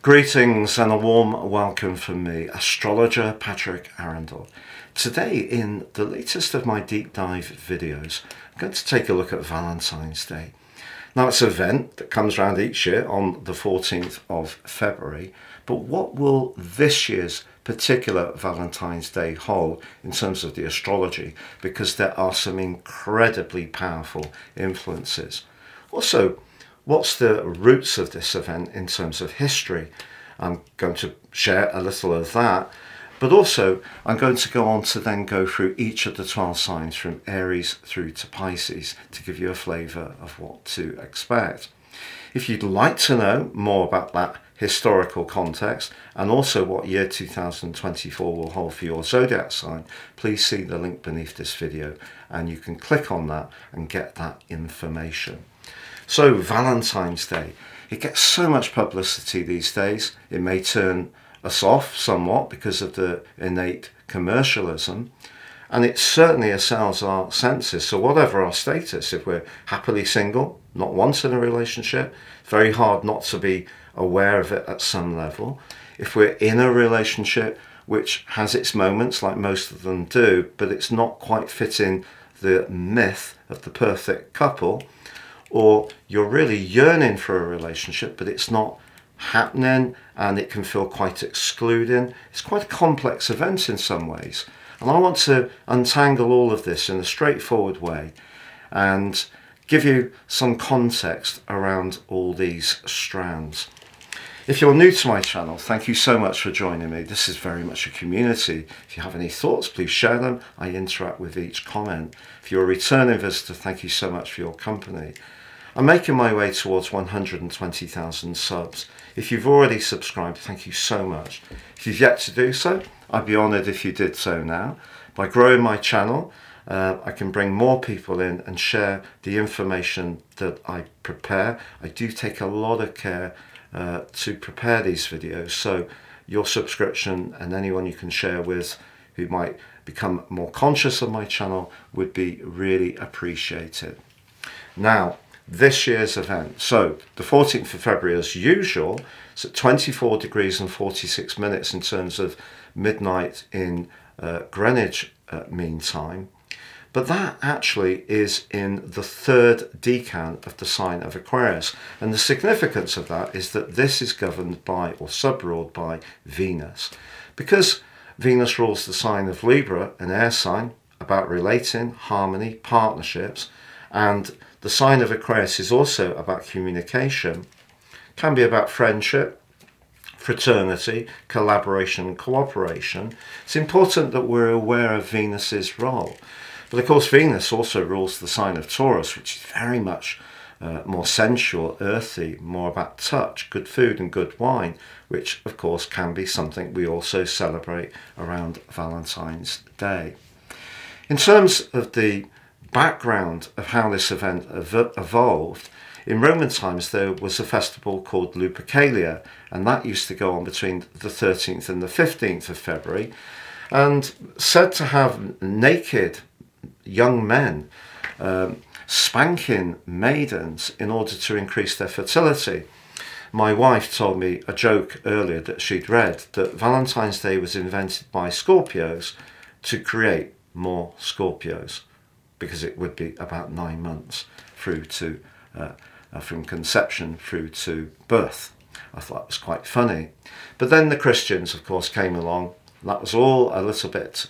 Greetings and a warm welcome from me, astrologer Patrick Arundell. Today, in the latest of my deep dive videos, I'm going to take a look at Valentine's Day. Now, it's an event that comes around each year on the 14th of February, but what will this year's particular Valentine's Day hold in terms of the astrology? Because there are some incredibly powerful influences. Also, what's the roots of this event in terms of history? I'm going to share a little of that, but also I'm going to go on to then go through each of the 12 signs from Aries through to Pisces to give you a flavour of what to expect. If you'd like to know more about that historical context and also what year 2024 will hold for your zodiac sign, please see the link beneath this video and you can click on that and get that information. So, Valentine's Day, it gets so much publicity these days. It may turn us off somewhat because of the innate commercialism, and it certainly assails our senses. So whatever our status, if we're happily single, not once in a relationship, very hard not to be aware of it at some level. If we're in a relationship which has its moments, like most of them do, but it's not quite fitting the myth of the perfect couple, or you're really yearning for a relationship but it's not happening and it can feel quite excluding. It's quite a complex event in some ways, and I want to untangle all of this in a straightforward way and give you some context around all these strands. If you're new to my channel, thank you so much for joining me. This is very much a community. If you have any thoughts, please share them. I interact with each comment. If you're a returning visitor, thank you so much for your company. I'm making my way towards 120,000 subs. If you've already subscribed, thank you so much. If you've yet to do so, I'd be honoured if you did so now. By growing my channel, I can bring more people in and share the information that I prepare. I do take a lot of care to prepare these videos, so your subscription and anyone you can share with who might become more conscious of my channel would be really appreciated. Now, this year's event. So the 14th of February, as usual, it's at 24 degrees and 46 minutes in terms of midnight in Greenwich Mean Time. But that actually is in the third decan of the sign of Aquarius. And the significance of that is that this is governed by, or sub-ruled by, Venus. Because Venus rules the sign of Libra, an air sign, about relating, harmony, partnerships, and the sign of Aquarius is also about communication, can be about friendship, fraternity, collaboration and cooperation. It's important that we're aware of Venus's role. But of course Venus also rules the sign of Taurus, which is very much more sensual, earthy, more about touch, good food and good wine, which of course can be something we also celebrate around Valentine's Day. In terms of the background of how this event evolved, in Roman times there was a festival called Lupercalia, and that used to go on between the 13th and the 15th of February, and said to have naked young men spanking maidens in order to increase their fertility. My wife told me a joke earlier that she'd read that Valentine's Day was invented by Scorpios to create more Scorpios, because it would be about 9 months through to from conception through to birth. I thought it was quite funny. But then the Christians, of course, came along. That was all a little bit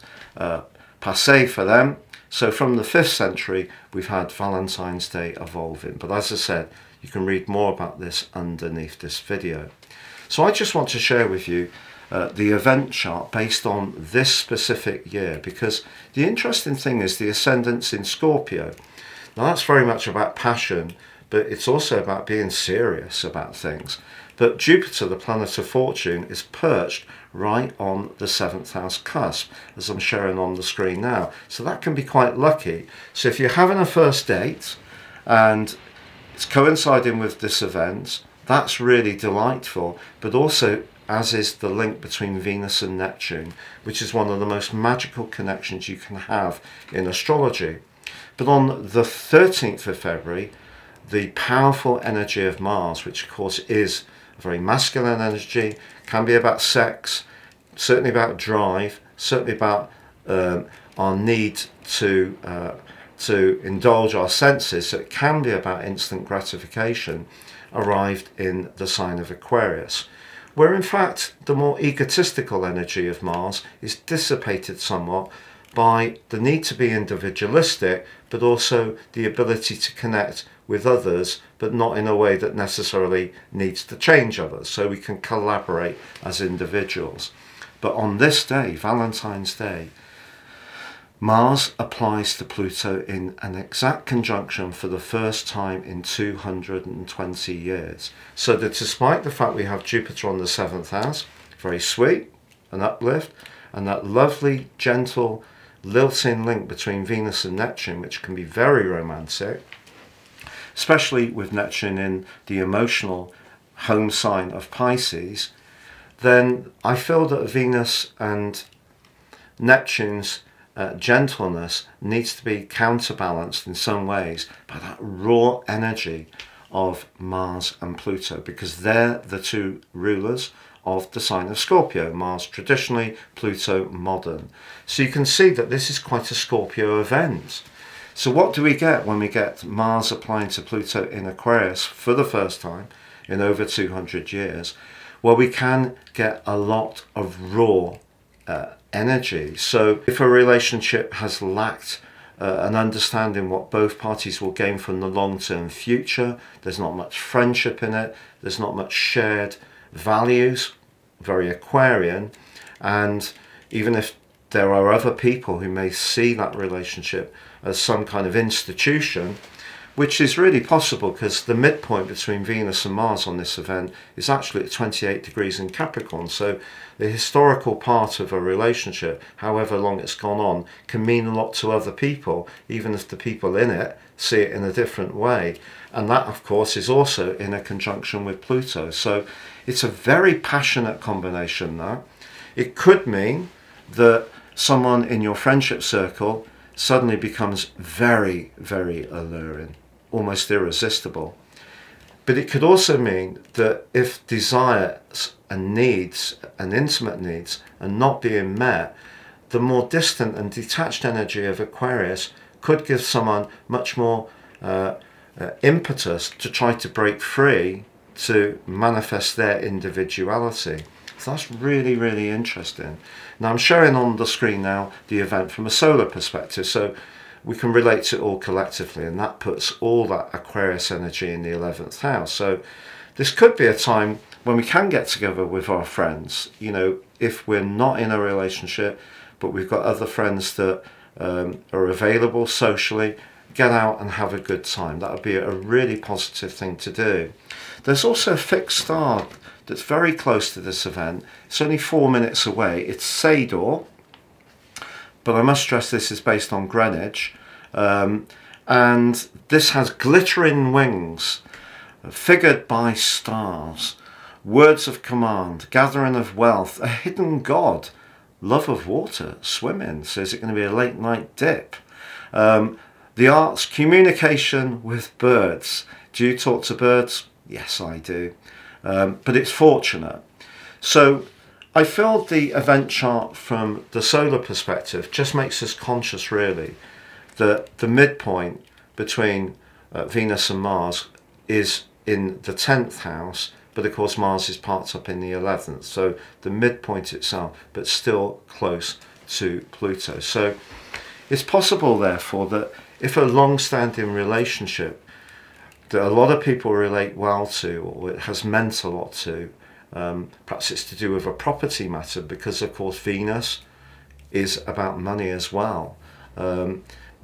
passé for them. So from the 5th century, we've had Valentine's Day evolving. But as I said, you can read more about this underneath this video. So I just want to share with you the event chart based on this specific year, because the interesting thing is the ascendant's in Scorpio. Now that's very much about passion, but it's also about being serious about things. But Jupiter, the planet of fortune, is perched right on the 7th house cusp, as I'm showing on the screen now. So that can be quite lucky. So if you're having a first date and it's coinciding with this event, that's really delightful. But also, as is the link between Venus and Neptune, which is one of the most magical connections you can have in astrology. But on the 13th of February, the powerful energy of Mars, which of course is very masculine energy, can be about sex, certainly about drive, certainly about our need to indulge our senses. So it can be about instant gratification, arrived in the sign of Aquarius, where in fact the more egotistical energy of Mars is dissipated somewhat by the need to be individualistic, but also the ability to connect with others, but not in a way that necessarily needs to change others. So we can collaborate as individuals. But on this day, Valentine's Day, Mars applies to Pluto in an exact conjunction for the first time in 220 years. So that despite the fact we have Jupiter on the 7th house, very sweet, an uplift, and that lovely, gentle, lilt-in link between Venus and Neptune, which can be very romantic, especially with Neptune in the emotional home sign of Pisces, then I feel that Venus and Neptune's gentleness needs to be counterbalanced in some ways by that raw energy of Mars and Pluto, because they're the two rulers of the sign of Scorpio. Mars traditionally, Pluto modern. So you can see that this is quite a Scorpio event. So what do we get when we get Mars applying to Pluto in Aquarius for the first time in over 200 years? Well, we can get a lot of raw energy. So if a relationship has lacked an understanding what both parties will gain from the long-term future, there's not much friendship in it, there's not much shared values, very Aquarian, and even if there are other people who may see that relationship as some kind of institution, which is really possible because the midpoint between Venus and Mars on this event is actually at 28 degrees in Capricorn. So the historical part of a relationship, however long it's gone on, can mean a lot to other people, even if the people in it see it in a different way. And that, of course, is also in a conjunction with Pluto. So it's a very passionate combination now. It could mean that someone in your friendship circle suddenly becomes very, very alluring, almost irresistible. But it could also mean that if desires and needs and intimate needs are not being met, the more distant and detached energy of Aquarius could give someone much more impetus to try to break free, to manifest their individuality. So that's really, really interesting. Now I'm showing on the screen now the event from a solar perspective, so we can relate to it all collectively, and that puts all that Aquarius energy in the 11th house. So this could be a time when we can get together with our friends, you know, if we're not in a relationship, but we've got other friends that are available socially, get out and have a good time. That would be a really positive thing to do. There's also a fixed star that's very close to this event. It's only 4 minutes away. It's Sador, but I must stress this is based on Greenwich, and this has glittering wings, figured by stars, words of command, gathering of wealth, a hidden god, love of water, swimming. So is it going to be a late night dip? The arts, communication with birds. Do you talk to birds? Yes, I do. But it's fortunate. So I feel the event chart from the solar perspective just makes us conscious really that the midpoint between Venus and Mars is in the 10th house, but of course Mars is parked up in the 11th. So the midpoint itself, but still close to Pluto. So it's possible therefore that if a long-standing relationship that a lot of people relate well to, or it has meant a lot to, perhaps it's to do with a property matter, because of course Venus is about money as well.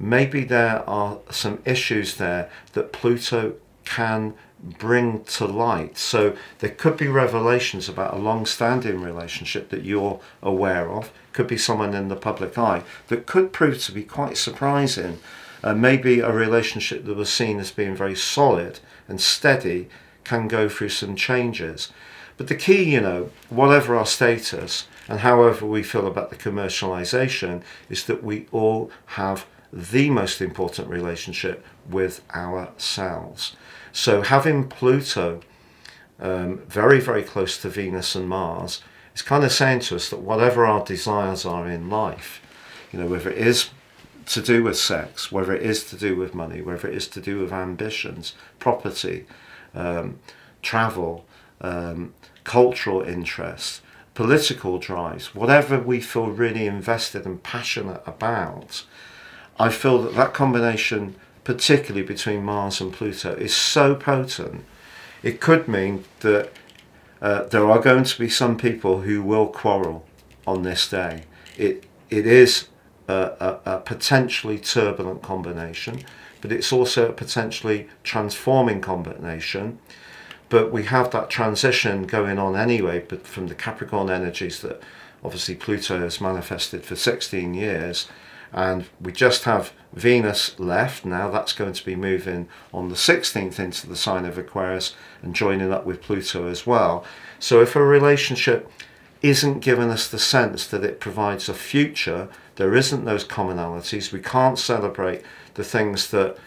Maybe there are some issues there that Pluto can bring to light. So there could be revelations about a long-standing relationship that you're aware of, could be someone in the public eye, that could prove to be quite surprising. Maybe a relationship that was seen as being very solid and steady can go through some changes. But the key, you know, whatever our status and however we feel about the commercialization, is that we all have the most important relationship with ourselves. So having Pluto very, very close to Venus and Mars, is kind of saying to us that whatever our desires are in life, you know, whether it is to do with sex, whether it is to do with money, whether it is to do with ambitions, property, travel, cultural interests, political drives, whatever we feel really invested and passionate about, I feel that that combination, particularly between Mars and Pluto, is so potent. It could mean that there are going to be some people who will quarrel on this day. It is a potentially turbulent combination, but it's also a potentially transforming combination. But we have that transition going on anyway, but from the Capricorn energies that obviously Pluto has manifested for 16 years, and we just have Venus left now. That's going to be moving on the 16th into the sign of Aquarius and joining up with Pluto as well. So if a relationship isn't giving us the sense that it provides a future, there isn't those commonalities, we can't celebrate the things that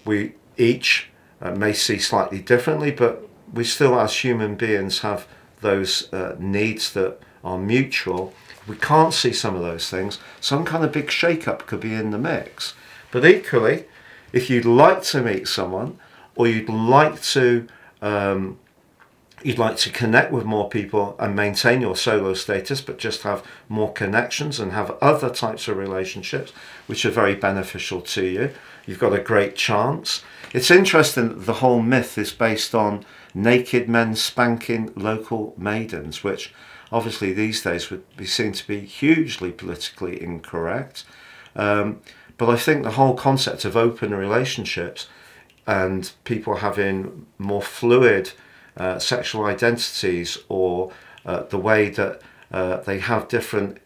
we each may see slightly differently, but we still as human beings have those needs that are mutual. We can't see some of those things. Some kind of big shake-up could be in the mix. But equally, if you'd like to meet someone, or you'd like to connect with more people and maintain your solo status, but just have more connections and have other types of relationships which are very beneficial to you, you've got a great chance. It's interesting that the whole myth is based on naked men spanking local maidens, which obviously these days would be seen to be hugely politically incorrect. But I think the whole concept of open relationships and people having more fluid sexual identities, or the way that they have different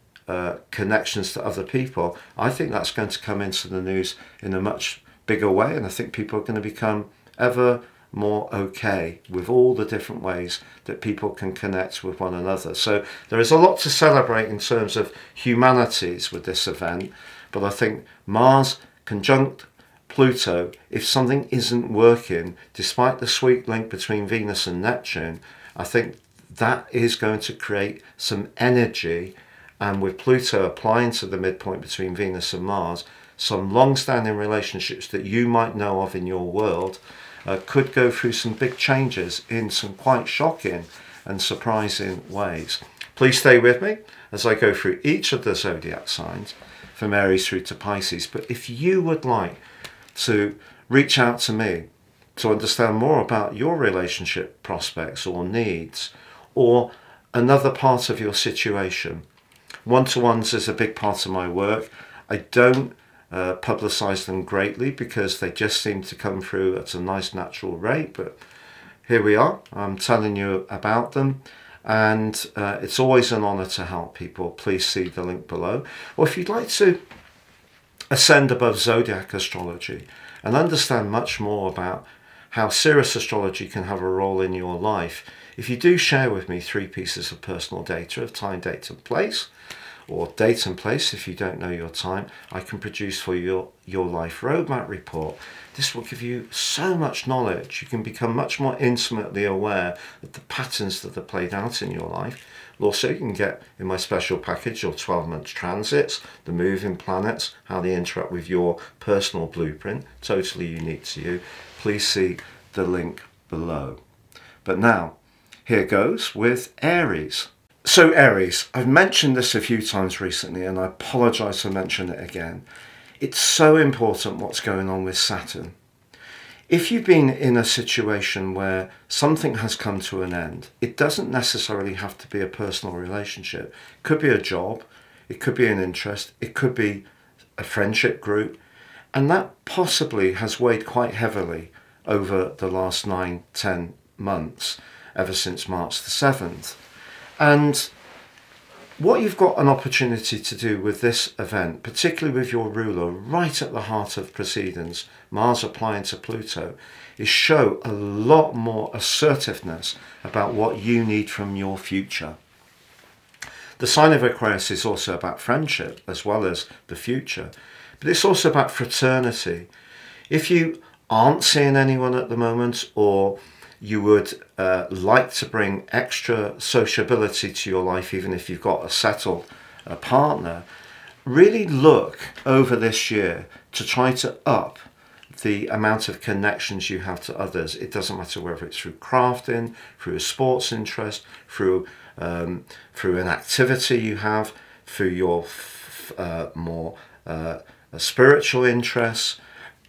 connections to other people, I think that's going to come into the news in a much bigger way, and I think people are going to become ever more okay with all the different ways that people can connect with one another. So there is a lot to celebrate in terms of humanities with this event, but I think Mars conjunct Pluto, if something isn't working, despite the sweet link between Venus and Neptune, I think that is going to create some energy, and with Pluto applying to the midpoint between Venus and Mars, some long-standing relationships that you might know of in your world could go through some big changes in some quite shocking and surprising ways. Please stay with me as I go through each of the zodiac signs from Aries through to Pisces. But if you would like to reach out to me to understand more about your relationship prospects or needs, or another part of your situation, one-to-ones is a big part of my work. I don't publicize them greatly because they just seem to come through at a nice natural rate, but here we are. I'm telling you about them, and it's always an honor to help people. Please see the link below. Or if you'd like to ascend above zodiac astrology and understand much more about how Sirius astrology can have a role in your life, if you do share with me 3 pieces of personal data of time, date and place, or date and place if you don't know your time, I can produce for you your life roadmap report. This will give you so much knowledge. You can become much more intimately aware of the patterns that are played out in your life. Also, you can get in my special package your 12-month transits, the moving planets, how they interact with your personal blueprint, totally unique to you. Please see the link below. But now, here goes with Aries. So Aries, I've mentioned this a few times recently, and I apologize for mentioning it again. It's so important what's going on with Saturn. If you've been in a situation where something has come to an end, it doesn't necessarily have to be a personal relationship. It could be a job, it could be an interest, it could be a friendship group, and that possibly has weighed quite heavily over the last 9-10 months, ever since March the 7th. And what you've got an opportunity to do with this event, particularly with your ruler right at the heart of proceedings, Mars applying to Pluto, is show a lot more assertiveness about what you need from your future. The sign of Aquarius is also about friendship as well as the future, but it's also about fraternity. If you aren't seeing anyone at the moment, or you would like to bring extra sociability to your life, even if you've got a settled partner, really look over this year to try to up the amount of connections you have to others. It doesn't matter whether it's through crafting, through a sports interest, through an activity you have, through your more spiritual interests.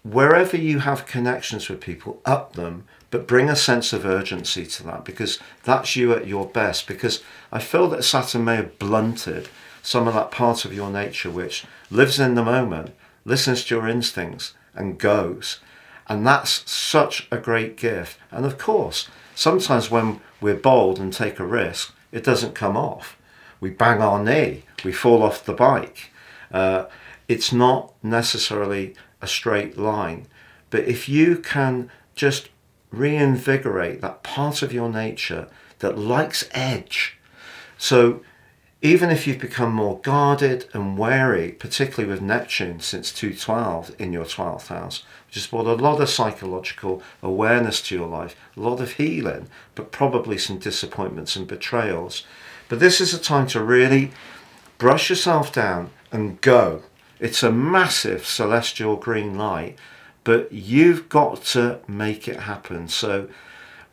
Wherever you have connections with people, up them, but bring a sense of urgency to that, because that's you at your best. Because I feel that Saturn may have blunted some of that part of your nature which lives in the moment, listens to your instincts and goes. And that's such a great gift. And of course, sometimes when we're bold and take a risk, it doesn't come off. We bang our knee, we fall off the bike. It's not necessarily a straight line. But if you can just reinvigorate that part of your nature that likes edge. So even if you've become more guarded and wary, particularly with Neptune since 212 in your 12th house, which has brought a lot of psychological awareness to your life, a lot of healing, but probably some disappointments and betrayals. But this is a time to really brush yourself down and go. It's a massive celestial green light, but you've got to make it happen. So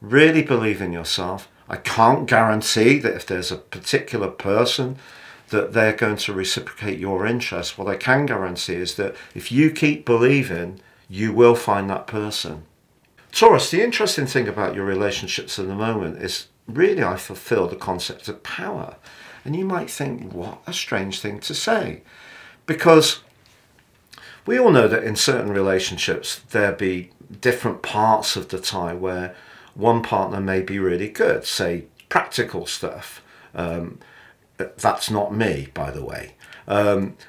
really believe in yourself. I can't guarantee that if there's a particular person that they're going to reciprocate your interest. What I can guarantee is that if you keep believing, you will find that person. Taurus, the interesting thing about your relationships at the moment is really I fulfill the concept of power. And you might think, what a strange thing to say. Because we all know that in certain relationships there be different parts of the tie where one partner may be really good, say practical stuff. That's not me, by the way.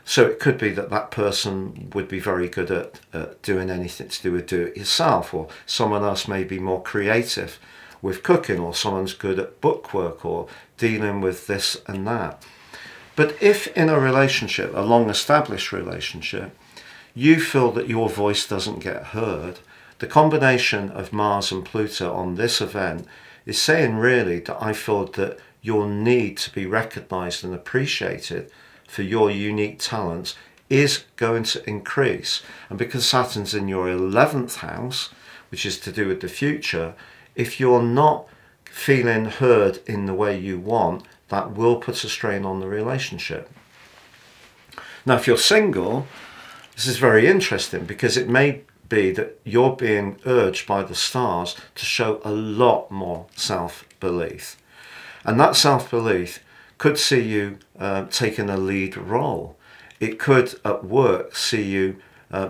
So it could be that that person would be very good at doing anything to do with do it yourself, or someone else may be more creative with cooking, or someone's good at bookwork or dealing with this and that. But if in a relationship, a long established relationship, you feel that your voice doesn't get heard, the combination of Mars and Pluto on this event is saying really that I feel that your need to be recognised and appreciated for your unique talents is going to increase. And because Saturn's in your 11th house, which is to do with the future, if you're not feeling heard in the way you want, that will put a strain on the relationship. Now, if you're single, this is very interesting because it may be that you're being urged by the stars to show a lot more self-belief. And that self-belief could see you taking a lead role. It could, at work, see you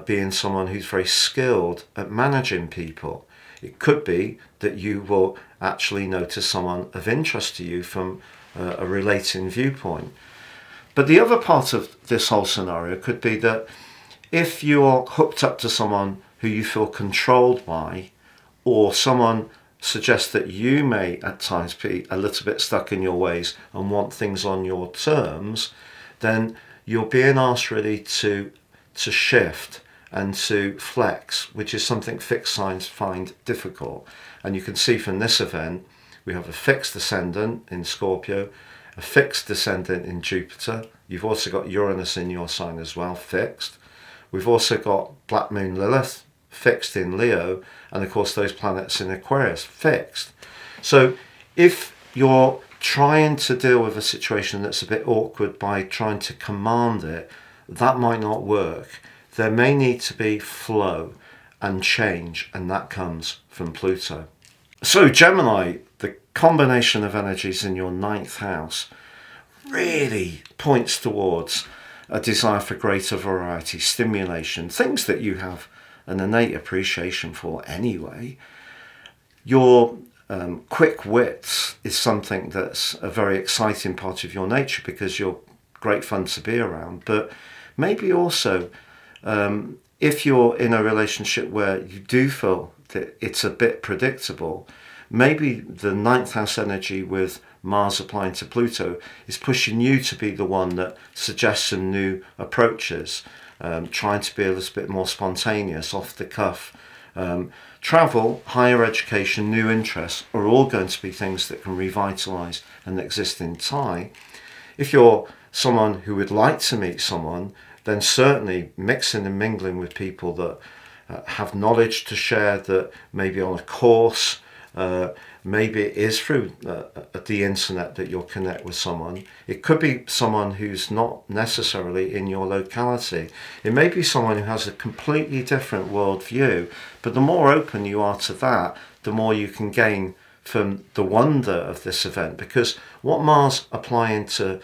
being someone who's very skilled at managing people. It could be that you will actually notice someone of interest to you from a relating viewpoint. But the other part of this whole scenario could be that if you're hooked up to someone who you feel controlled by, or someone suggests that you may at times be a little bit stuck in your ways and want things on your terms, then you're being asked really to shift and to flex, which is something fixed signs find difficult. And you can see from this event, we have a fixed ascendant in Scorpio, a fixed descendant in Jupiter. You've also got Uranus in your sign as well, fixed. We've also got Black Moon Lilith, fixed in Leo, and of course those planets in Aquarius, fixed. So if you're trying to deal with a situation that's a bit awkward by trying to command it, that might not work. There may need to be flow and change, and that comes from Pluto. So Gemini, the combination of energies in your 9th house really points towards a desire for greater variety, stimulation, things that you have an innate appreciation for anyway. Your quick wits is something that's a very exciting part of your nature because you're great fun to be around. But maybe also if you're in a relationship where you do feel that it's a bit predictable, maybe the 9th house energy with Mars applying to Pluto is pushing you to be the one that suggests some new approaches, trying to be a little bit more spontaneous, off the cuff, Travel, higher education, new interests are all going to be things that can revitalise an existing tie. If you're someone who would like to meet someone, then certainly mixing and mingling with people that have knowledge to share, that maybe on a course, maybe it is through the internet that you'll connect with someone. It could be someone who's not necessarily in your locality. It may be someone who has a completely different worldview, but the more open you are to that, the more you can gain from the wonder of this event. Because what Mars applying to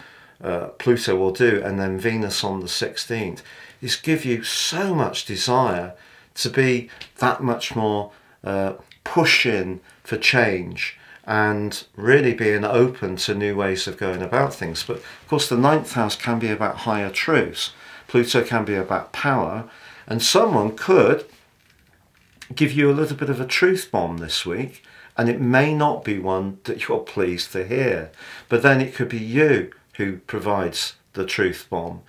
Pluto will do, and then Venus on the 16th, is give you so much desire to be that much more pushing for change and really being open to new ways of going about things. But of course the 9th house can be about higher truths. Pluto can be about power, and someone could give you a little bit of a truth bomb this week, and it may not be one that you're pleased to hear, but then it could be you who provides the truth bomb.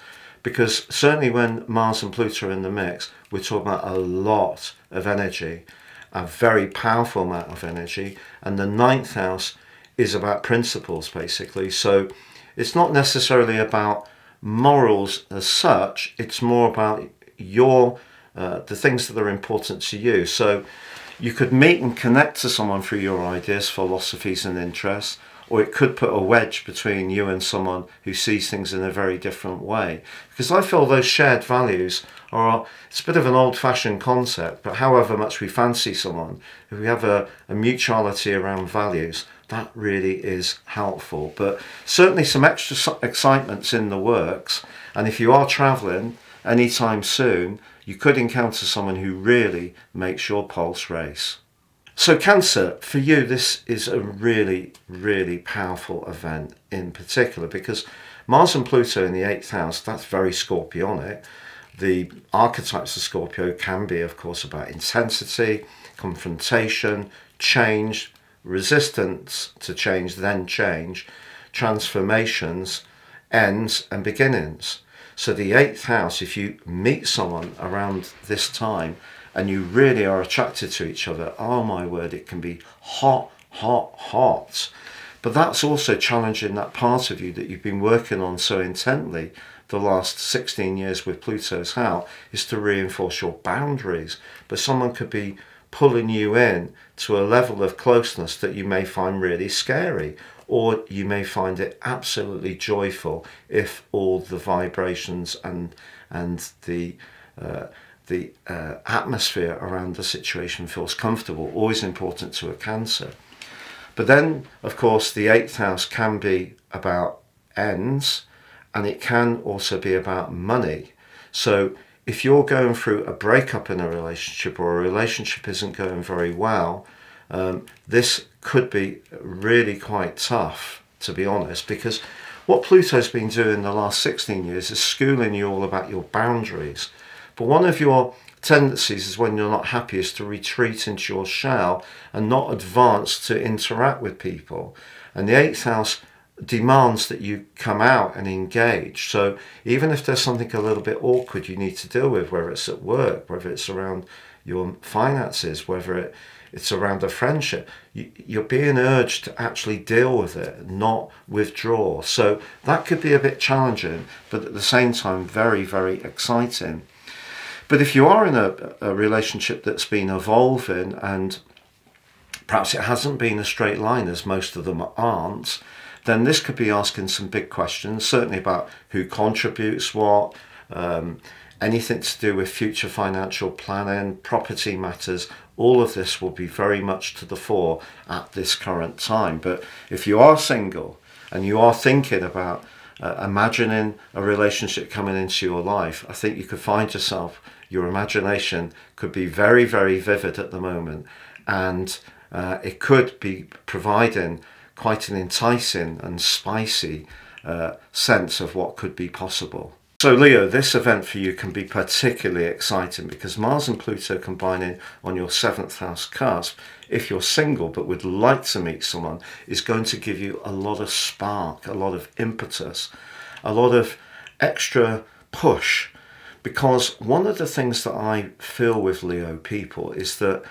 Because certainly when Mars and Pluto are in the mix, we're talking about a lot of energy, a very powerful amount of energy, and the 9th house is about principles basically. So it's not necessarily about morals as such, it's more about your the things that are important to you. So you could meet and connect to someone through your ideas, philosophies and interests, or it could put a wedge between you and someone who sees things in a very different way. Because I feel those shared values are, it's a bit of an old-fashioned concept, but however much we fancy someone, if we have a mutuality around values, that really is helpful. But certainly some extra excitement's in the works, and if you are travelling anytime soon, you could encounter someone who really makes your pulse race. So Cancer, for you, this is a really, really powerful event in particular, because Mars and Pluto in the 8th house, that's very Scorpionic. The archetypes of Scorpio can be, of course, about intensity, confrontation, change, resistance to change, then change, transformations, ends and beginnings. So the 8th house, if you meet someone around this time and you really are attracted to each other, oh my word, it can be hot, hot, hot. But that's also challenging that part of you that you've been working on so intently the last 16 years with Pluto's house, is to reinforce your boundaries. But someone could be pulling you in to a level of closeness that you may find really scary, or you may find it absolutely joyful if all the vibrations and the atmosphere around the situation feels comfortable. Always important to a Cancer. But then, of course, the 8th house can be about ends, and it can also be about money. So if you're going through a breakup in a relationship, or a relationship isn't going very well, this could be really quite tough, to be honest, because what Pluto's been doing the last 16 years is schooling you all about your boundaries. But one of your tendencies is, when you're not happy, is to retreat into your shell and not advance to interact with people. And the 8th house demands that you come out and engage. So even if there's something a little bit awkward you need to deal with, whether it's at work, whether it's around your finances, whether it's around a friendship, you're being urged to actually deal with it, not withdraw. So that could be a bit challenging, but at the same time very, very exciting. But if you are in a relationship that's been evolving, and perhaps it hasn't been a straight line, as most of them aren't, then this could be asking some big questions, certainly about who contributes what, anything to do with future financial planning, property matters. All of this will be very much to the fore at this current time. But if you are single and you are thinking about imagining a relationship coming into your life, I think you could find yourself, your imagination could be very, very vivid at the moment, and it could be providing quite an enticing and spicy sense of what could be possible. So Leo, this event for you can be particularly exciting because Mars and Pluto combining on your 7th house cusp, if you're single but would like to meet someone, is going to give you a lot of spark, a lot of impetus, a lot of extra push. Because one of the things that I feel with Leo people is that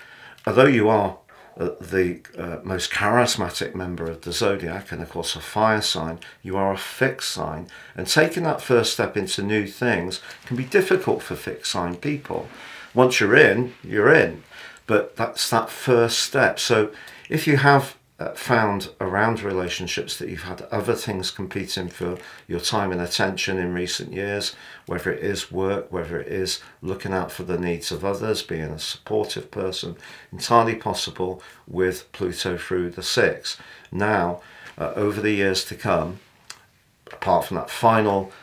although you are the most charismatic member of the zodiac, and of course a fire sign, you are a fixed sign, and taking that first step into new things can be difficult for fixed sign people. Once you're in, but that's that first step. So if you have found around relationships that you've had other things competing for your time and attention in recent years, whether it is work, whether it is looking out for the needs of others, being a supportive person, entirely possible with Pluto through the 6th. Now, over the years to come, apart from that final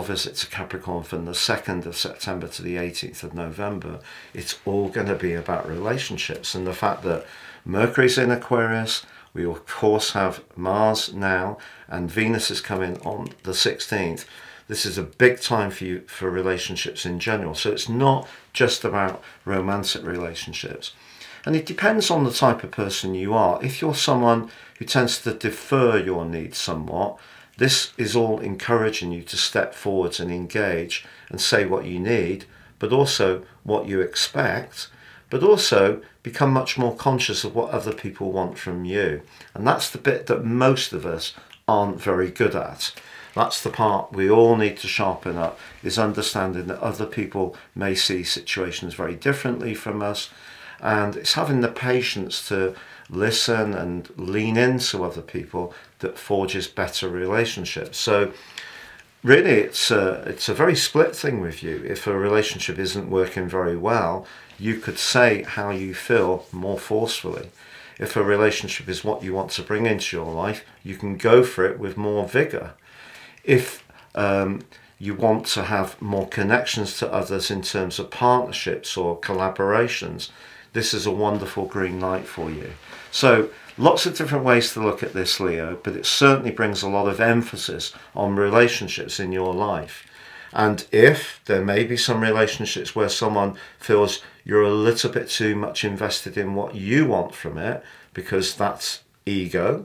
visit to Capricorn from the 2nd of September to the 18th of November, it's all going to be about relationships. And the fact that Mercury's in Aquarius, we of course have Mars now, and Venus is coming on the 16th. This is a big time for you for relationships in general. So it's not just about romantic relationships. And it depends on the type of person you are. If you're someone who tends to defer your needs somewhat, this is all encouraging you to step forwards and engage and say what you need, but also what you expect, but also become much more conscious of what other people want from you. And that's the bit that most of us aren't very good at. That's the part we all need to sharpen up, is understanding that other people may see situations very differently from us, and it's having the patience to listen and lean into other people that forges better relationships. So really it's a very split thing with you. If a relationship isn't working very well, you could say how you feel more forcefully. If a relationship is what you want to bring into your life, you can go for it with more vigor. If you want to have more connections to others in terms of partnerships or collaborations, this is a wonderful green light for you. So lots of different ways to look at this, Leo, but it certainly brings a lot of emphasis on relationships in your life. And if there may be some relationships where someone feels you're a little bit too much invested in what you want from it, because that's ego,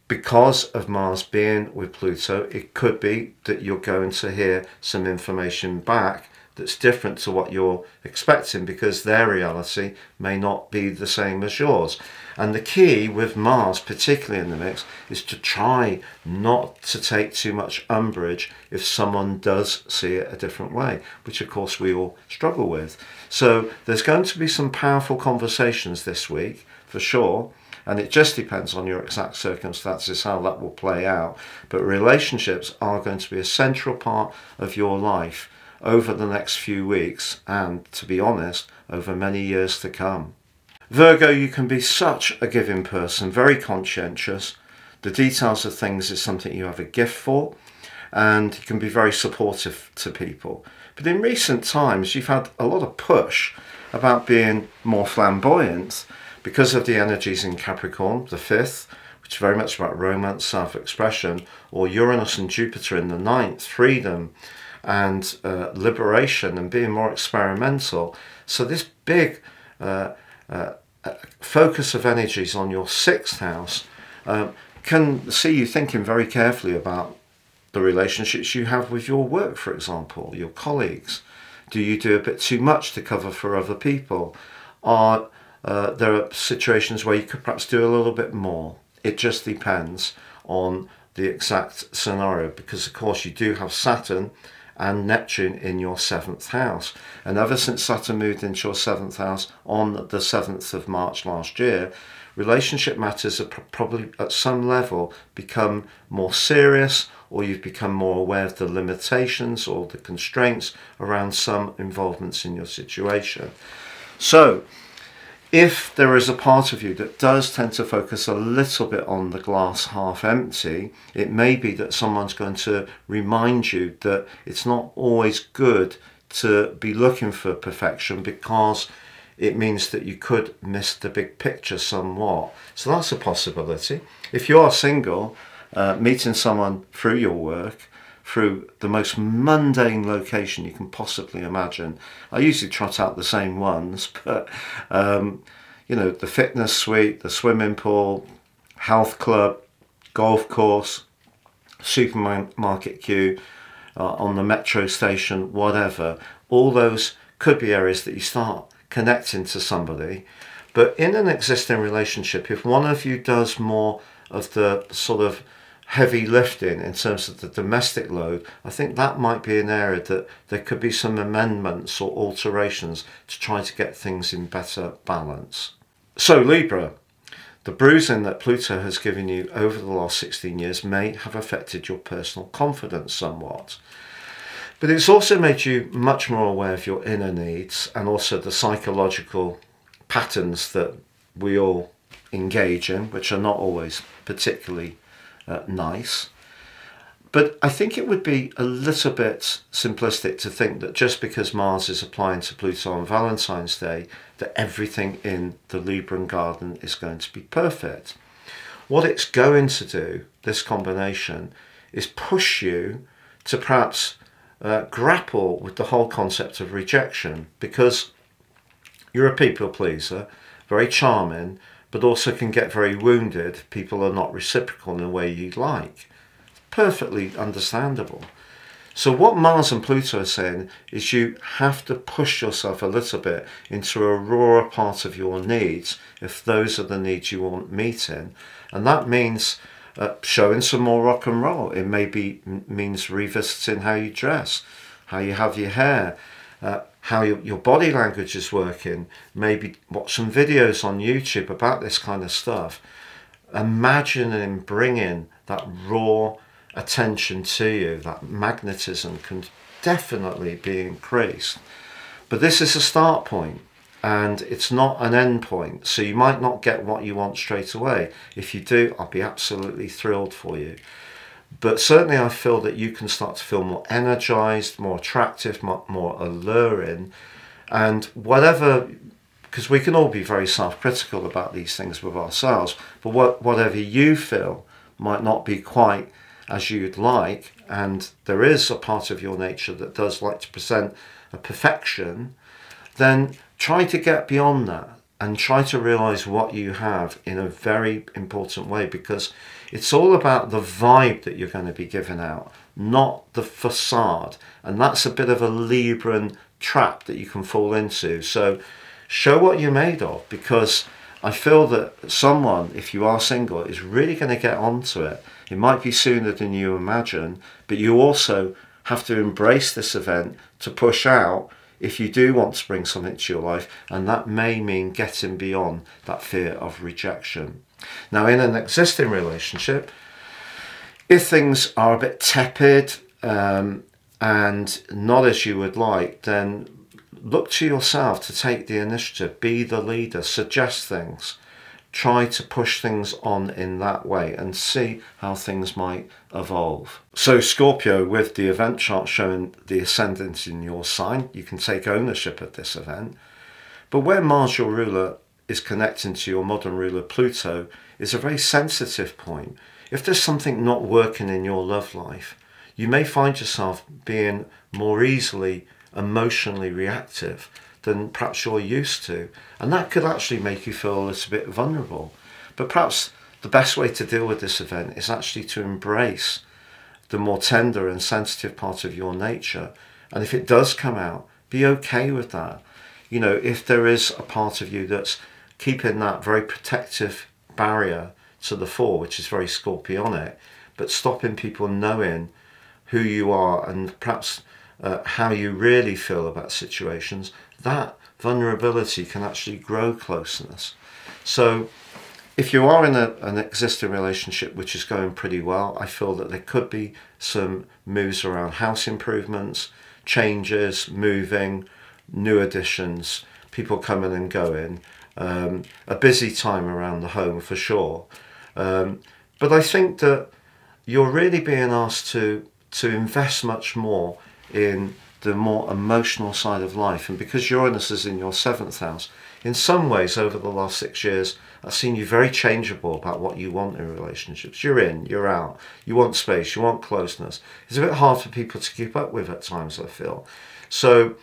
because of Mars being with Pluto, it could be that you're going to hear some information back that's different to what you're expecting, because their reality may not be the same as yours. And the key with Mars, particularly in the mix, is to try not to take too much umbrage if someone does see it a different way, which of course we all struggle with. So there's going to be some powerful conversations this week, for sure. And it just depends on your exact circumstances how that will play out. But relationships are going to be a central part of your life over the next few weeks, and to be honest, over many years to come. Virgo, you can be such a giving person, very conscientious. The details of things is something you have a gift for, and you can be very supportive to people. But in recent times, you've had a lot of push about being more flamboyant because of the energies in Capricorn, the 5th, which is very much about romance, self-expression, or Uranus and Jupiter in the 9th, freedom and liberation and being more experimental. So this big focus of energies on your 6th house can see you thinking very carefully about the relationships you have with your work, for example, your colleagues. Do you do a bit too much to cover for other people? Are there are situations where you could perhaps do a little bit more? It just depends on the exact scenario, because of course you do have Saturn and Neptune in your 7th house. And ever since Saturn moved into your 7th house on the 7th of March last year, relationship matters have probably at some level become more serious, or you've become more aware of the limitations or the constraints around some involvements in your situation. So if there is a part of you that does tend to focus a little bit on the glass half empty, it may be that someone's going to remind you that it's not always good to be looking for perfection, because it means that you could miss the big picture somewhat. So that's a possibility. If you are single, meeting someone through your work, through the most mundane location you can possibly imagine. I usually trot out the same ones, but you know, the fitness suite, the swimming pool, health club, golf course, supermarket queue, on the metro station, whatever. All those could be areas that you start connecting to somebody. But in an existing relationship, if one of you does more of the sort of heavy lifting in terms of the domestic load, I think that might be an area that there could be some amendments or alterations to try to get things in better balance. So Libra, the bruising that Pluto has given you over the last 16 years may have affected your personal confidence somewhat. But it's also made you much more aware of your inner needs and also the psychological patterns that we all engage in, which are not always particularly nice. But I think it would be a little bit simplistic to think that just because Mars is applying to Pluto on Valentine's Day, that everything in the Libran garden is going to be perfect. What it's going to do, this combination, is push you to perhaps grapple with the whole concept of rejection, because you're a people pleaser, very charming, but also can get very wounded if people are not reciprocal in the way you'd like. Perfectly understandable. So what Mars and Pluto are saying is you have to push yourself a little bit into a rawer part of your needs if those are the needs you want meeting. And that means showing some more rock and roll. It means revisiting how you dress, how you have your hair, how your body language is working. Maybe watch some videos on YouTube about this kind of stuff. Imagining bringing that raw attention to you, that magnetism can definitely be increased. But this is a start point and it's not an end point. So you might not get what you want straight away. If you do, I'll be absolutely thrilled for you. But certainly I feel that you can start to feel more energized, more attractive, more alluring, and whatever, because we can all be very self-critical about these things with ourselves, but whatever you feel might not be quite as you'd like, and there is a part of your nature that does like to present a perfection, then try to get beyond that and try to realize what you have in a very important way, because it's all about the vibe that you're going to be giving out, not the facade. And that's a bit of a Libran trap that you can fall into. So show what you're made of, because I feel that someone, if you are single, is really going to get onto it. It might be sooner than you imagine, but you also have to embrace this event to push out if you do want to bring something to your life, and that may mean getting beyond that fear of rejection. Now, in an existing relationship, if things are a bit tepid and not as you would like, then look to yourself to take the initiative, be the leader, suggest things, try to push things on in that way and see how things might evolve. So Scorpio, with the event chart showing the ascendant in your sign, you can take ownership of this event. But where Mars, your ruler, is connecting to your modern ruler Pluto, is a very sensitive point. If there's something not working in your love life, you may find yourself being more easily emotionally reactive than perhaps you're used to, and that could actually make you feel a little bit vulnerable. But perhaps the best way to deal with this event is actually to embrace the more tender and sensitive part of your nature, and if it does come out, be okay with that. You know, if there is a part of you that's keeping that very protective barrier to the fore, which is very Scorpionic, but stopping people knowing who you are and perhaps how you really feel about situations, that vulnerability can actually grow closeness. So if you are in an existing relationship which is going pretty well, I feel that there could be some moves around house improvements, changes, moving, new additions, people coming and going, a busy time around the home for sure. But I think that you're really being asked to invest much more in the more emotional side of life. And because Uranus is in your 7th house, in some ways over the last 6 years, I've seen you very changeable about what you want in relationships. You're in, you're out, you want space, you want closeness. It's a bit hard for people to keep up with at times, I feel. So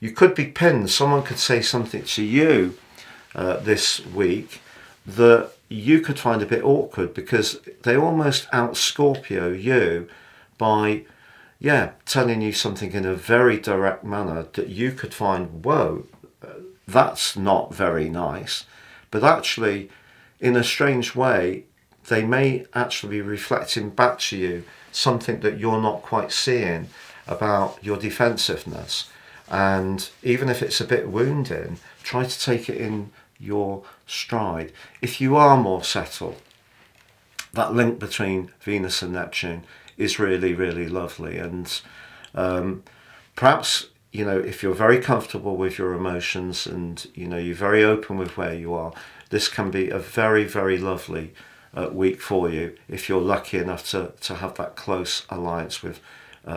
you could be pinned. Someone could say something to you this week that you could find a bit awkward, because they almost out Scorpio you by yeah, telling you something in a very direct manner that you could find, whoa, that's not very nice. But actually, in a strange way, they may actually be reflecting back to you something that you're not quite seeing about your defensiveness. And even if it's a bit wounding, try to take it in your stride. If you are more settled, that link between Venus and Neptune is really, really lovely. And perhaps, you know, if you're very comfortable with your emotions and, you know, you're very open with where you are, this can be a very, very lovely week for you if you're lucky enough to have that close alliance with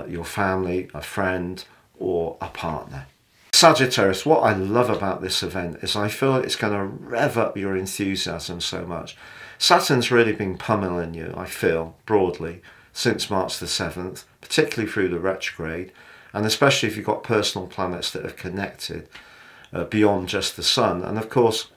your family, a friend, or a partner. Sagittarius, what I love about this event is I feel it's going to rev up your enthusiasm so much. Saturn's really been pummeling you, I feel, broadly, since March the 7th, particularly through the retrograde, and especially if you've got personal planets that are connected beyond just the Sun. And of course,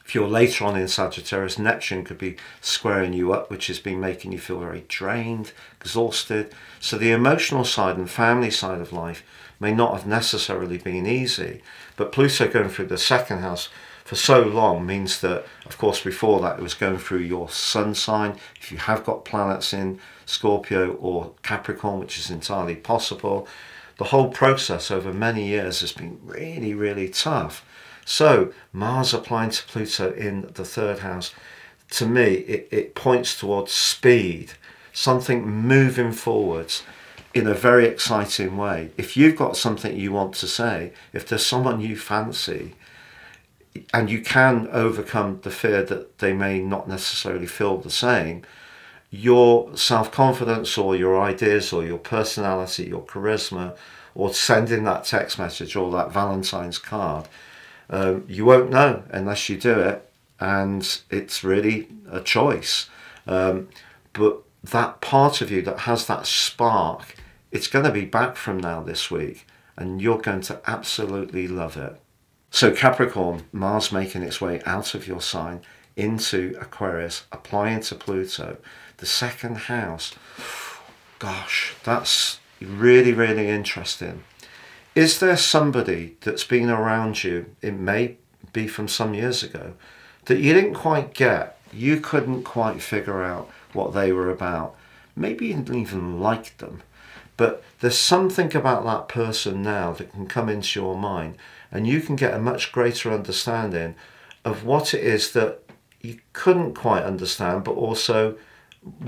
if you're later on in Sagittarius, Neptune could be squaring you up, which has been making you feel very drained, exhausted. So the emotional side and family side of life may not have necessarily been easy. But Pluto going through the second house for so long means that, of course, before that it was going through your sun sign. If you have got planets in Scorpio or Capricorn, which is entirely possible, the whole process over many years has been really, really tough. So Mars applying to Pluto in the third house, to me, it points towards speed, something moving forwards in a very exciting way. If you've got something you want to say, if there's someone you fancy, and you can overcome the fear that they may not necessarily feel the same, your self-confidence or your ideas or your personality, your charisma, or sending that text message or that Valentine's card, you won't know unless you do it, and it's really a choice. But that part of you that has that spark, it's going to be back from now this week, and you're going to absolutely love it. So Capricorn, Mars making its way out of your sign into Aquarius, applying to Pluto, the second house. Gosh, that's really, really interesting. Is there somebody that's been around you, it may be from some years ago, that you didn't quite get, you couldn't quite figure out what they were about? Maybe you didn't even like them, but there's something about that person now that can come into your mind, and you can get a much greater understanding of what it is that you couldn't quite understand, but also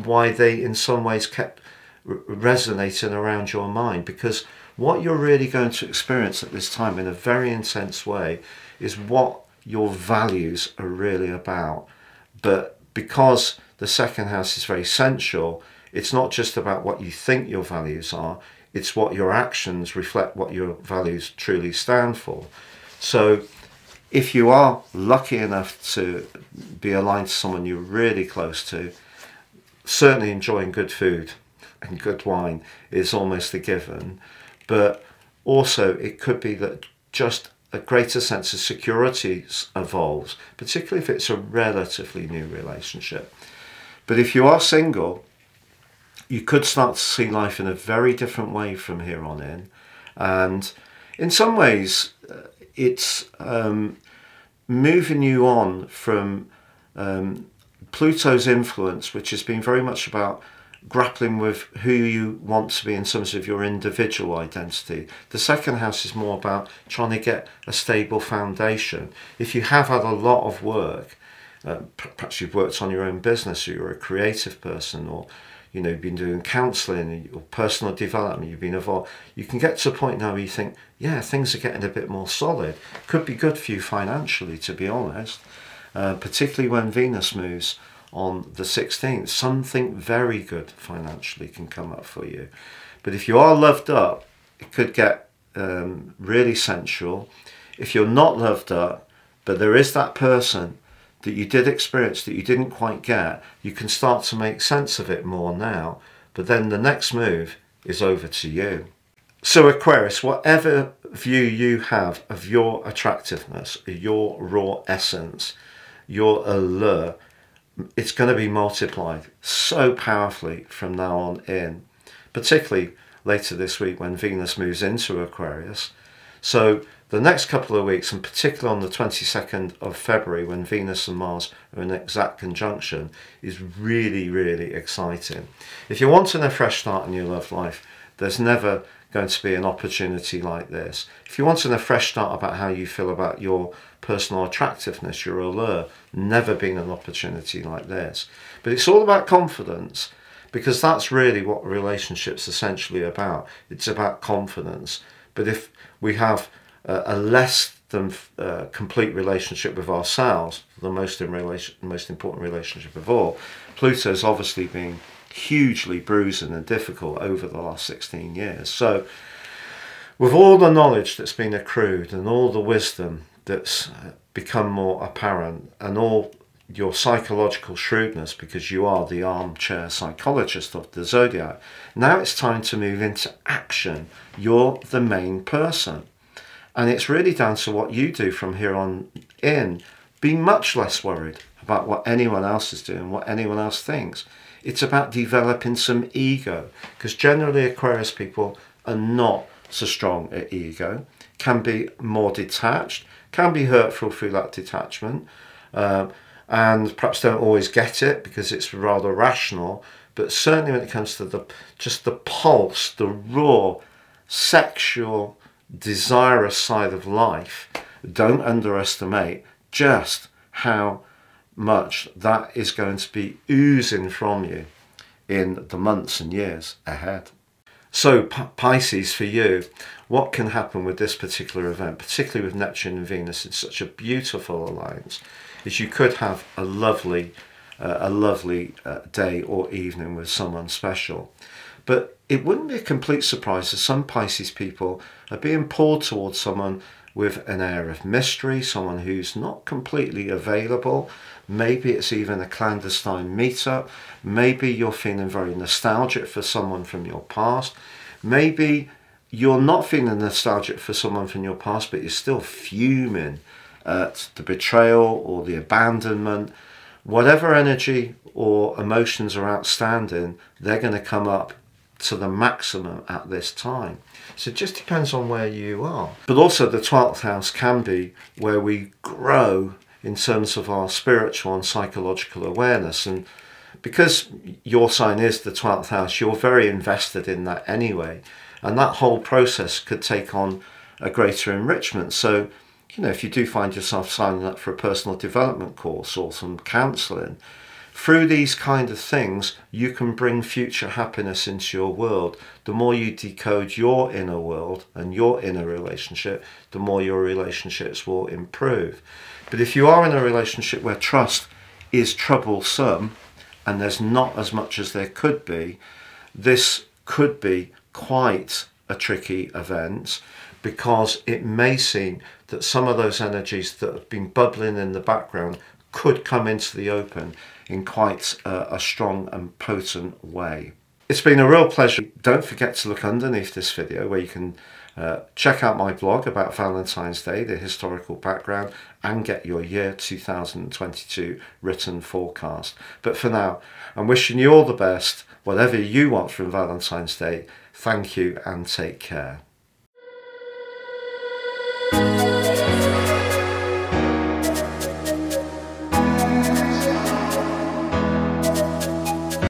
why they in some ways kept resonating around your mind. Because what you're really going to experience at this time in a very intense way is what your values are really about. But because the second house is very sensual, it's not just about what you think your values are, it's what your actions reflect what your values truly stand for. So if you are lucky enough to be aligned to someone you're really close to, certainly enjoying good food and good wine is almost a given. But also it could be that just a greater sense of security evolves, particularly if it's a relatively new relationship. But if you are single, you could start to see life in a very different way from here on in. And in some ways, it's moving you on from Pluto's influence, which has been very much about grappling with who you want to be in terms of your individual identity. The second house is more about trying to get a stable foundation. If you have had a lot of work, perhaps you've worked on your own business, or you're a creative person, or you know, you've been doing counselling or personal development, you've been involved, you can get to a point now where you think, yeah, things are getting a bit more solid. Could be good for you financially, to be honest, particularly when Venus moves on the 16th. Something very good financially can come up for you. But if you are loved up, it could get really sensual. If you're not loved up, but there is that person that you did experience that you didn't quite get, you can start to make sense of it more now. But then the next move is over to you. So Aquarius, whatever view you have of your attractiveness, your raw essence, your allure, it's going to be multiplied so powerfully from now on in, particularly later this week when Venus moves into Aquarius. So the next couple of weeks, and particularly on the 22nd of February when Venus and Mars are in exact conjunction, is really, really exciting. If you're wanting a fresh start in your love life, there's never going to be an opportunity like this. If you're wanting a fresh start about how you feel about your personal attractiveness, your allure, never been an opportunity like this. But it's all about confidence, because that's really what relationships essentially about. It's about confidence. But if we have a less than complete relationship with ourselves, the most important relationship of all, Pluto's obviously been hugely bruising and difficult over the last 16 years. So with all the knowledge that's been accrued and all the wisdom that's become more apparent and all your psychological shrewdness, because you are the armchair psychologist of the zodiac, now it's time to move into action. You're the main person, and it's really down to what you do from here on in. Be much less worried about what anyone else is doing, what anyone else thinks. It's about developing some ego, because generally Aquarius people are not so strong at ego, can be more detached, can be hurtful through that detachment, and perhaps don't always get it because it's rather rational. But certainly when it comes to just the pulse, the raw, sexual, desirous side of life, don't underestimate just how much that is going to be oozing from you in the months and years ahead. So Pisces, for you, what can happen with this particular event, particularly with Neptune and Venus in such a beautiful alliance, is you could have a lovely day or evening with someone special. But it wouldn't be a complete surprise that some Pisces people are being pulled towards someone with an air of mystery, someone who's not completely available. Maybe it's even a clandestine meetup. Maybe you're feeling very nostalgic for someone from your past. Maybe you're not feeling nostalgic for someone from your past, but you're still fuming at the betrayal or the abandonment. Whatever energy or emotions are outstanding, they're going to come up to the maximum at this time. So it just depends on where you are. But also the 12th house can be where we grow in terms of our spiritual and psychological awareness. And because your sign is the 12th house, you're very invested in that anyway. And that whole process could take on a greater enrichment. So, you know, if you do find yourself signing up for a personal development course or some counselling, through these kind of things, you can bring future happiness into your world. The more you decode your inner world and your inner relationship, the more your relationships will improve. But if you are in a relationship where trust is troublesome and there's not as much as there could be, this could be quite a tricky event, because it may seem that some of those energies that have been bubbling in the background could come into the open in quite a strong and potent way. It's been a real pleasure. Don't forget to look underneath this video where you can check out my blog about Valentine's Day, the historical background, and get your year 2022 written forecast. But for now, I'm wishing you all the best, whatever you want from Valentine's Day. Thank you and take care.